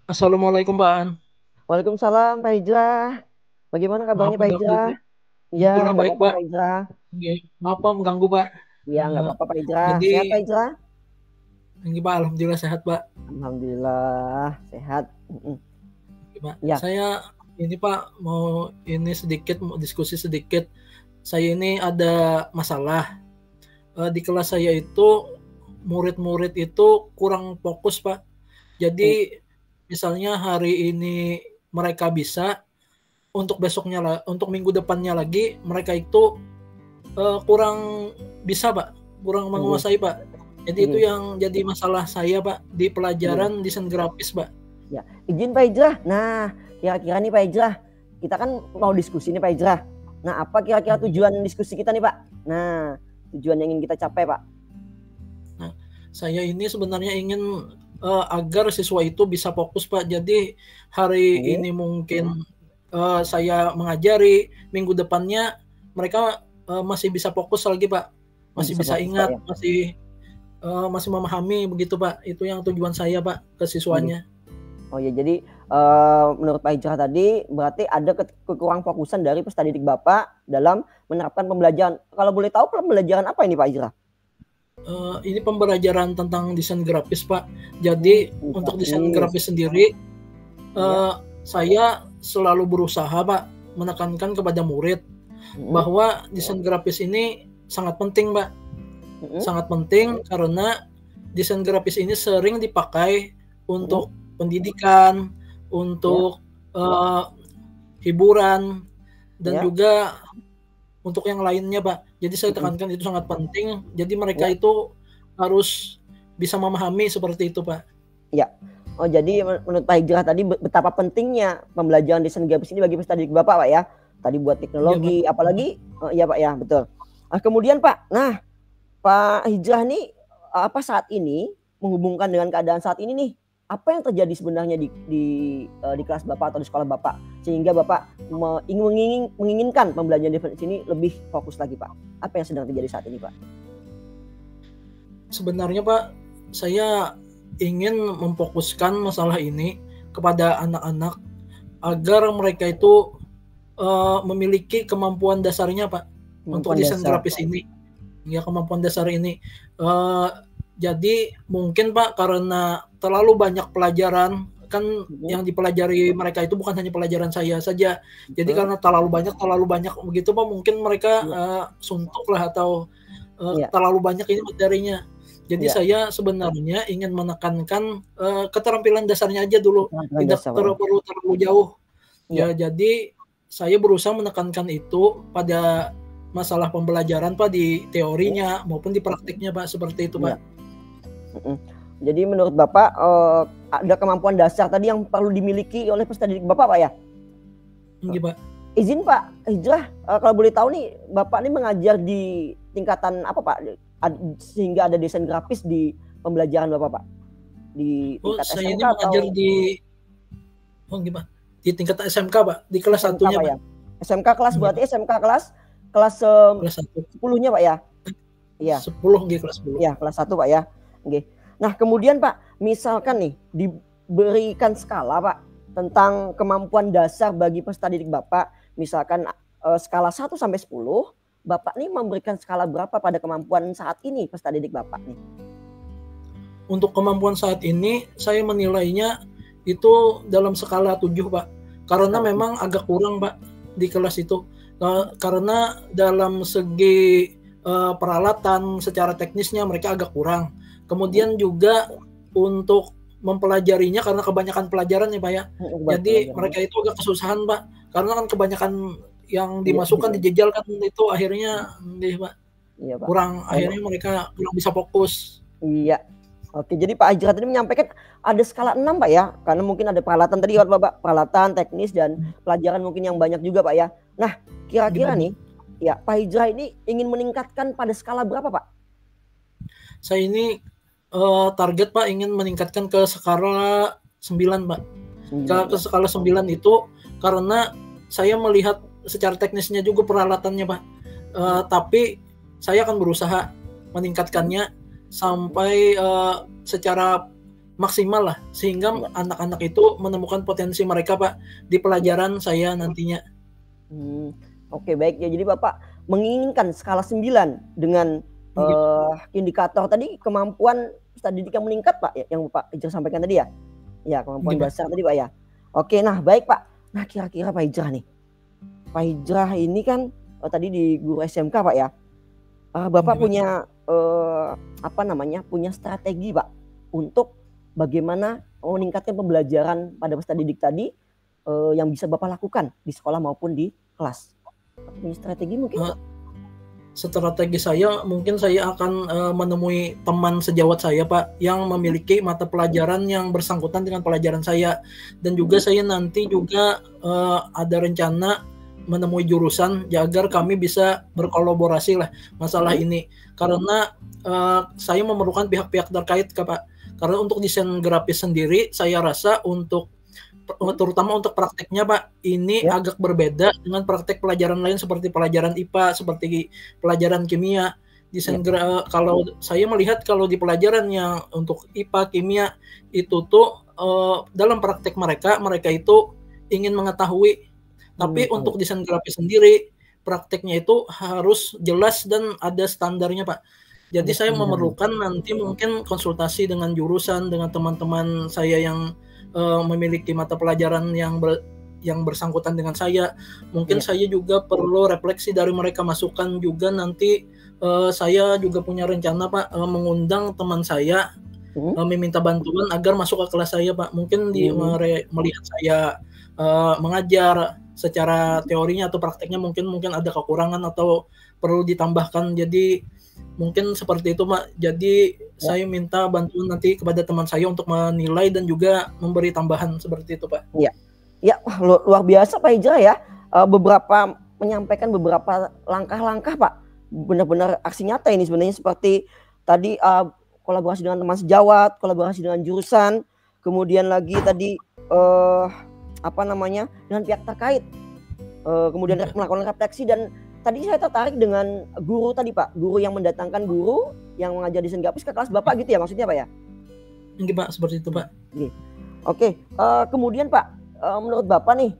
Assalamualaikum Pak An. Waalaikumsalam Pak Hijrah. Bagaimana kabarnya Maaf Pak mengganggu Hijrah? Pak. Ya, Alhamdulillah nggak baik apa-apa Pak. Pak Hijrah. Oke. Maaf Pak mengganggu Pak. Ya, nggak Eh, apa-apa Pak Hijrah. jadi Sehat Pak Hijrah? ini Pak Alhamdulillah sehat Pak. Alhamdulillah sehat. Oke, Pak. Ya, Saya ini Pak mau ini sedikit mau diskusi sedikit. Saya ini ada masalah. Di kelas saya itu murid-murid itu kurang fokus Pak. mm, Jadi misalnya hari ini mereka bisa, untuk besoknya lah, untuk minggu depannya lagi mereka itu kurang bisa Pak, kurang nggih, menguasai Pak. Jadi itu nggih, yang jadi masalah saya Pak di nggih. pelajaran desain grafis Pak. Ya, izin Pak Hijrah. Nah, kira-kira nih Pak Hijrah, kita kan mau diskusi nih Pak Hijrah. Nah, apa kira-kira tujuan diskusi kita nih Pak? Nah, tujuan yang ingin kita capai Pak. Nah, saya ini sebenarnya ingin agar siswa itu bisa fokus Pak. Jadi hari Nggih, ini mungkin saya mengajari, minggu depannya mereka masih bisa fokus lagi Pak, masih bisa bisa fokus Pak ingat, ya. masih memahami begitu Pak. Itu yang tujuan saya Pak ke Nggih. siswanya. Oh ya, jadi menurut Pak Hijrah tadi berarti ada kekurang fokusan dari peserta didik Bapak dalam menerapkan pembelajaran. Kalau boleh tahu pembelajaran apa ini Pak Hijrah? Ini pembelajaran tentang desain grafis Pak. Jadi Desain untuk desain grafis. grafis sendiri, Ya. saya selalu berusaha Pak menekankan kepada murid Mm-mm. bahwa desain grafis ini sangat penting Pak. Mm-mm. Sangat penting karena desain grafis ini sering dipakai Mm-mm. untuk pendidikan, Ya. untuk hiburan, dan Ya. juga untuk yang lainnya Pak. Jadi saya Mm-mm. tekankan itu sangat penting. Jadi mereka Ya. itu harus bisa memahami seperti itu Pak. Ya. Oh, jadi menurut Pak Hijrah tadi betapa pentingnya pembelajaran desain grafis ini bagi peserta didik Bapak Pak ya. Tadi buat Iya Pak. teknologi, apalagi ya Pak ya, betul. Kemudian Pak, nah Pak Hijrah nih apa saat ini menghubungkan dengan keadaan saat ini nih, apa yang terjadi sebenarnya di kelas Bapak atau di sekolah Bapak sehingga Bapak menginginkan pembelajaran defense ini lebih fokus lagi Pak? Apa yang sedang terjadi saat ini Pak? Sebenarnya Pak, saya ingin memfokuskan masalah ini kepada anak-anak agar mereka itu memiliki kemampuan dasarnya Pak untuk Kemampuan desain dasar. grafis ini. Ya, kemampuan dasar ini. Uh, jadi mungkin Pak karena terlalu banyak pelajaran kan Mhm, yang dipelajari mereka itu bukan hanya pelajaran saya saja. Jadi betul. karena terlalu banyak begitu Pak mungkin mereka Iya, suntuk lah atau iya, terlalu banyak ini materinya. Jadi iya. saya sebenarnya ingin menekankan keterampilan dasarnya aja dulu, Keterampilan tidak dasar Pak ya. perlu terlalu jauh. Iya, Ya, jadi saya berusaha menekankan itu pada masalah pembelajaran Pak di iya, teorinya maupun di praktiknya Pak, seperti itu iya. Pak. Mhm. Jadi menurut Bapak ada kemampuan dasar tadi yang perlu dimiliki oleh peserta didik Bapak Pak ya? Iya Pak. Izin Pak Hijrah, kalau boleh tahu nih, Bapak nih mengajar di tingkatan apa Pak? Sehingga ada desain grafis di pembelajaran Bapak Pak? Di Oh, tingkat saya SMK ini mengajar atau gimana? Di tingkat SMK Pak, di kelas SMK satunya Pak Pak. ya? SMK kelas Iya berarti Pak, SMK kelas kelas satu. 10-nya Pak ya? Iya, 10 nggih, kelas 10. iya kelas 1 Pak ya. Oke. Nah, kemudian Pak, misalkan nih diberikan skala Pak tentang kemampuan dasar bagi peserta didik Bapak, misalkan skala 1 sampai 10, Bapak nih memberikan skala berapa pada kemampuan saat ini peserta didik Bapak nih? Untuk kemampuan saat ini saya menilainya itu dalam skala 7 Pak. Karena Skala 7. memang agak kurang Pak di kelas itu. Karena dalam segi peralatan secara teknisnya mereka agak kurang. Mhm, Kemudian juga untuk mempelajarinya karena kebanyakan pelajaran ya Pak ya. Jadi pelajaran ya. mereka itu agak kesusahan Pak. Karena kan kebanyakan yang Iya, dimasukkan iya, dijejalkan itu akhirnya Pak iya Pak. kurang, Oh, akhirnya mereka kurang bisa fokus. iya. Oke, jadi Pak Ajrat tadi menyampaikan ada skala 6 Pak ya? Karena mungkin ada peralatan tadi kata Bapak, peralatan, teknis dan pelajaran mungkin yang banyak juga Pak ya. Nah, kira-kira nih, ya Pak Hijrah ini ingin meningkatkan pada skala berapa Pak? Saya ini target Pak ingin meningkatkan ke skala 9 Pak. 9 Ke ya. skala 9 itu karena saya melihat secara teknisnya juga peralatannya Pak. Tapi saya akan berusaha Mhm, meningkatkannya sampai secara maksimal lah, sehingga anak-anak itu menemukan potensi mereka Pak di pelajaran saya nantinya. Oke, baik ya. Jadi Bapak menginginkan skala 9 dengan indikator tadi kemampuan peserta didik yang meningkat Pak, yang Pak Hijrah sampaikan tadi ya? Ya, kemampuan dasar tadi Pak ya. Oke, nah baik Pak. Nah kira-kira Pak Hijrah nih, Pak Hijrah ini kan tadi di guru SMK Pak ya. Bapak punya punya strategi Pak untuk bagaimana meningkatkan pembelajaran pada peserta didik tadi yang bisa Bapak lakukan di sekolah maupun di kelas. Punya strategi mungkin? Strategi saya mungkin saya akan menemui teman sejawat saya Pak yang memiliki mata pelajaran yang bersangkutan dengan pelajaran saya, dan juga saya nanti juga ada rencana menemui jurusan agar kami bisa berkolaborasi lah masalah ini, karena saya memerlukan pihak-pihak terkait Pak, karena untuk desain grafis sendiri saya rasa untuk terutama untuk prakteknya Pak, ini agak berbeda dengan praktek pelajaran lain seperti pelajaran IPA, seperti pelajaran kimia. Desain kalau saya melihat kalau di pelajaran yang untuk IPA, kimia itu tuh dalam praktek mereka itu ingin mengetahui, tapi untuk desain grafis sendiri prakteknya itu harus jelas dan ada standarnya Pak. Jadi saya memerlukan nanti mungkin konsultasi dengan jurusan, dengan teman-teman saya yang memiliki mata pelajaran yang bersangkutan dengan saya. Mungkin saya juga perlu refleksi dari mereka, masukan juga nanti. Saya juga punya rencana Pak mengundang teman saya, meminta bantuan agar masuk ke kelas saya Pak. Mungkin melihat saya mengajar secara teorinya atau prakteknya mungkin ada kekurangan atau perlu ditambahkan. Jadi mungkin seperti itu Pak. Jadi saya minta bantuan nanti kepada teman saya untuk menilai dan juga memberi tambahan seperti itu Pak. Iya. Ya, luar biasa Pak Hijrah ya. Menyampaikan beberapa langkah-langkah Pak. Benar-benar aksi nyata ini sebenarnya, seperti tadi kolaborasi dengan teman sejawat, kolaborasi dengan jurusan, kemudian lagi tadi dengan pihak terkait. Kemudian melakukan refleksi, dan tadi saya tertarik dengan guru tadi Pak, guru yang mendatangkan guru yang mengajar desain grafis ke kelas Bapak gitu ya maksudnya Pak ya? Iya Pak, seperti itu Pak. Oke, kemudian Pak, menurut Bapak nih,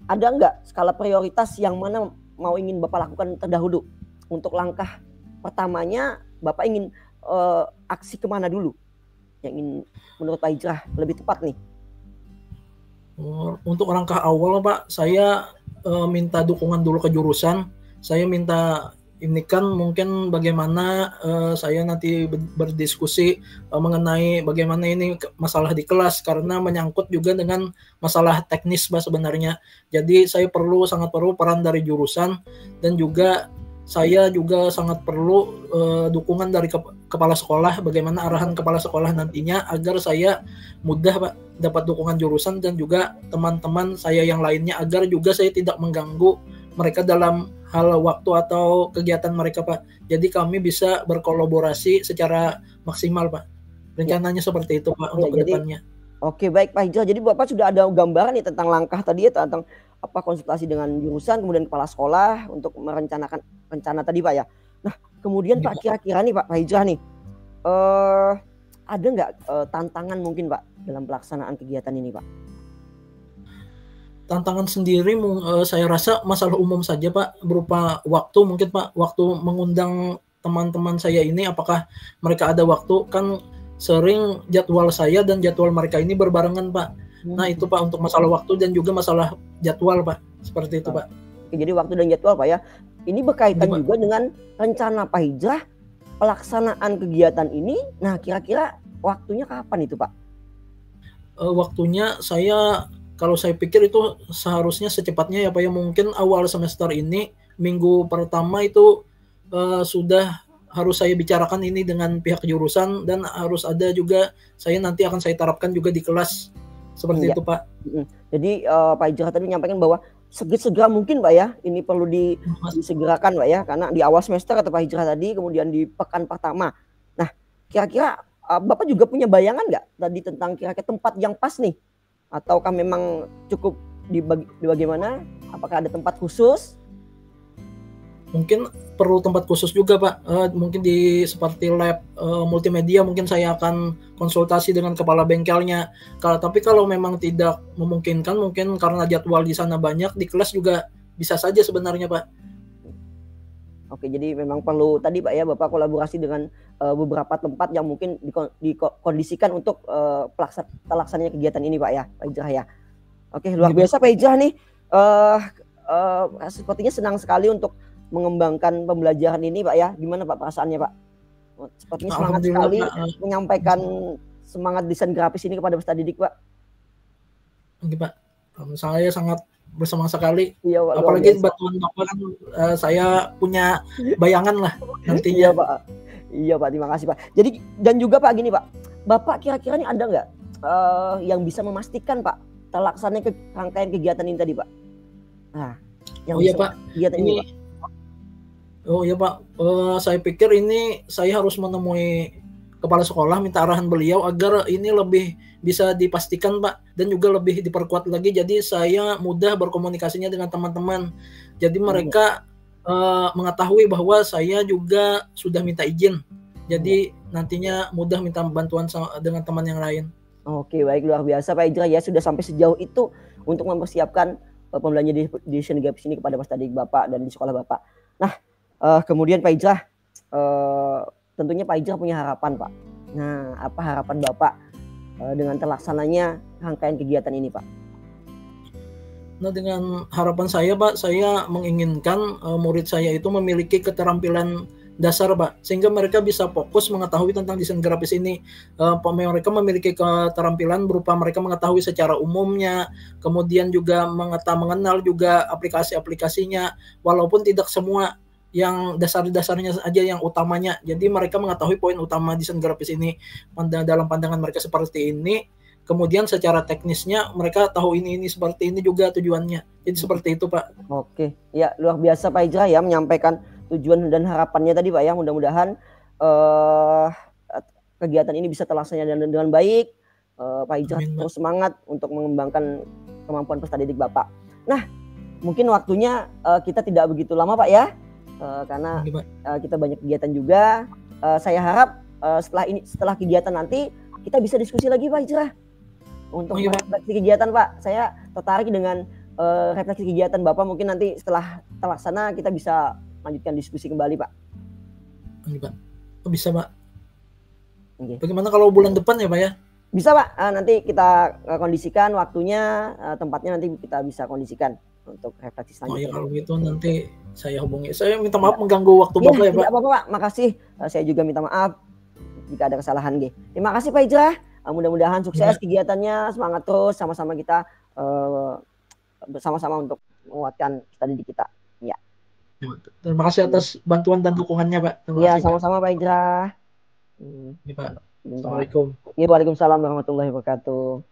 ada nggak skala prioritas yang mana mau ingin Bapak lakukan terdahulu? Untuk langkah pertamanya Bapak ingin aksi kemana dulu? Yang ingin menurut Pak Hijrah lebih tepat nih? Untuk langkah awal Pak, saya minta dukungan dulu ke jurusan. Saya minta ini kan mungkin bagaimana saya nanti berdiskusi mengenai bagaimana ini masalah di kelas, karena menyangkut juga dengan masalah teknis Pak sebenarnya. Jadi saya sangat perlu peran dari jurusan, dan juga saya juga sangat perlu dukungan dari kepala sekolah, bagaimana arahan kepala sekolah nantinya agar saya mudah Pak dapat dukungan jurusan dan juga teman-teman saya yang lainnya, agar juga saya tidak mengganggu mereka dalam hal waktu atau kegiatan mereka Pak. Jadi kami bisa berkolaborasi secara maksimal Pak. Rencananya seperti itu Pak untuk kedepannya. Oke, baik Pak Hijrah. Jadi Bapak sudah ada gambaran nih tentang langkah tadi ya, tentang konsultasi dengan jurusan, kemudian kepala sekolah untuk merencanakan rencana tadi Pak ya. Nah kemudian Pak, kira-kira nih Pak Hijrah nih, ada nggak tantangan mungkin Pak dalam pelaksanaan kegiatan ini Pak? Tantangan sendiri saya rasa masalah umum saja Pak, berupa waktu mungkin Pak, waktu mengundang teman-teman saya ini apakah mereka ada waktu, kan sering jadwal saya dan jadwal mereka ini berbarengan Pak. Nah itu Pak untuk masalah waktu dan juga masalah jadwal Pak, seperti itu Pak. Jadi waktu dan jadwal Pak ya. Ini berkaitan juga dengan rencana Pak Hijrah pelaksanaan kegiatan ini. Nah kira-kira waktunya kapan itu Pak? Waktunya kalau saya pikir itu seharusnya secepatnya ya Pak ya, mungkin awal semester ini, minggu pertama itu sudah harus saya bicarakan ini dengan pihak jurusan, dan harus ada juga nanti akan saya terapkan juga di kelas, seperti itu Pak. Jadi Pak Hijrah tadi menyampaikan bahwa segera mungkin Pak ya, ini perlu disegerakan Pak ya, karena di awal semester kata Pak Hijrah tadi, kemudian di pekan pertama. Nah kira-kira Bapak juga punya bayangan nggak tadi tentang kira-kira tempat yang pas nih? Ataukah memang cukup di bagaimana? Apakah ada tempat khusus? mungkin perlu tempat khusus juga Pak. Mungkin di seperti lab multimedia mungkin saya akan konsultasi dengan kepala bengkelnya. Tapi kalau memang tidak memungkinkan, mungkin karena jadwal di sana banyak, di kelas juga bisa saja sebenarnya Pak. Oke, jadi memang perlu tadi Pak ya, Bapak kolaborasi dengan beberapa tempat yang mungkin dikondisikan untuk pelaksananya kegiatan ini Pak ya, Pak Hijrah ya. Oke, luar biasa Pak Hijrah nih. Sepertinya senang sekali untuk mengembangkan pembelajaran ini Pak ya. Gimana Pak perasaannya Pak? Sepertinya semangat sekali menyampaikan semangat desain grafis ini kepada peserta didik Pak. Oke Pak, saya sangat bersemangat sekali. Iya, Pak, apalagi bantuan Bapak kan saya punya bayangan lah nantinya. Iya Pak. Iya Pak, terima kasih Pak. Jadi dan juga Pak gini Pak, Bapak kira-kira nih ada nggak yang bisa memastikan Pak terlaksananya rangkaian kegiatan ini tadi Pak? Nah, yang iya Pak, kegiatan ini Pak. Oh iya Pak, saya pikir ini saya harus menemui kepala sekolah, minta arahan beliau agar ini lebih bisa dipastikan Pak, dan juga lebih diperkuat lagi, jadi saya mudah berkomunikasinya dengan teman-teman. Jadi mereka mengetahui bahwa saya juga sudah minta izin, jadi nantinya mudah minta bantuan dengan teman yang lain. Oke, baik, luar biasa Pak Hijrah ya, sudah sampai sejauh itu untuk mempersiapkan pembelajaran desain grafis ini kepada peserta didik Bapak dan di sekolah Bapak. Nah, kemudian Pak Hijrah, tentunya Pak Hijrah punya harapan Pak. Nah, apa harapan Bapak dengan terlaksananya rangkaian kegiatan ini Pak? Nah, dengan harapan saya Pak, saya menginginkan murid saya itu memiliki keterampilan dasar Pak, sehingga mereka bisa fokus mengetahui tentang desain grafis ini. Mereka memiliki keterampilan berupa mereka mengetahui secara umumnya, kemudian juga mengenal juga aplikasi-aplikasinya, walaupun tidak semua yang dasar-dasarnya aja yang utamanya. Jadi mereka mengetahui poin utama desain grafis ini dalam pandangan mereka seperti ini. Kemudian secara teknisnya mereka tahu ini seperti ini juga tujuannya. Jadi seperti itu Pak. Oke, ya luar biasa Pak Hijrah ya menyampaikan tujuan dan harapannya tadi Pak ya. Mudah-mudahan kegiatan ini bisa terlaksana dengan baik. Pak Hijrah terus semangat untuk mengembangkan kemampuan peserta didik Bapak. Nah, mungkin waktunya kita tidak begitu lama Pak ya. Karena kita banyak kegiatan juga. Saya harap setelah kegiatan nanti kita bisa diskusi lagi Pak Hijrah untuk refleksi kegiatan Pak. Saya tertarik dengan refleksi kegiatan Bapak, mungkin nanti setelah terlaksana kita bisa lanjutkan diskusi kembali Pak. Pak, bisa Pak. Bagaimana kalau bulan depan ya Pak ya? Bisa Pak, nanti kita kondisikan waktunya, tempatnya nanti kita bisa kondisikan untuk refleksi selanjutnya. Oh ya, kalau gitu nanti saya hubungi. Saya minta maaf mengganggu waktu Bapak ya Pak. Tidak apa-apa Pak, makasih. Saya juga minta maaf jika ada kesalahan. Terima kasih Pak Hijrah. Mudah-mudahan sukses kegiatannya, semangat terus, sama-sama kita bersama-sama untuk menguatkan peserta didik kita. Ya. Terima kasih atas bantuan dan dukungannya Pak. Iya, sama-sama Pak Hijrah. Iya Pak. Assalamualaikum. Waalaikumsalam warahmatullahi wabarakatuh.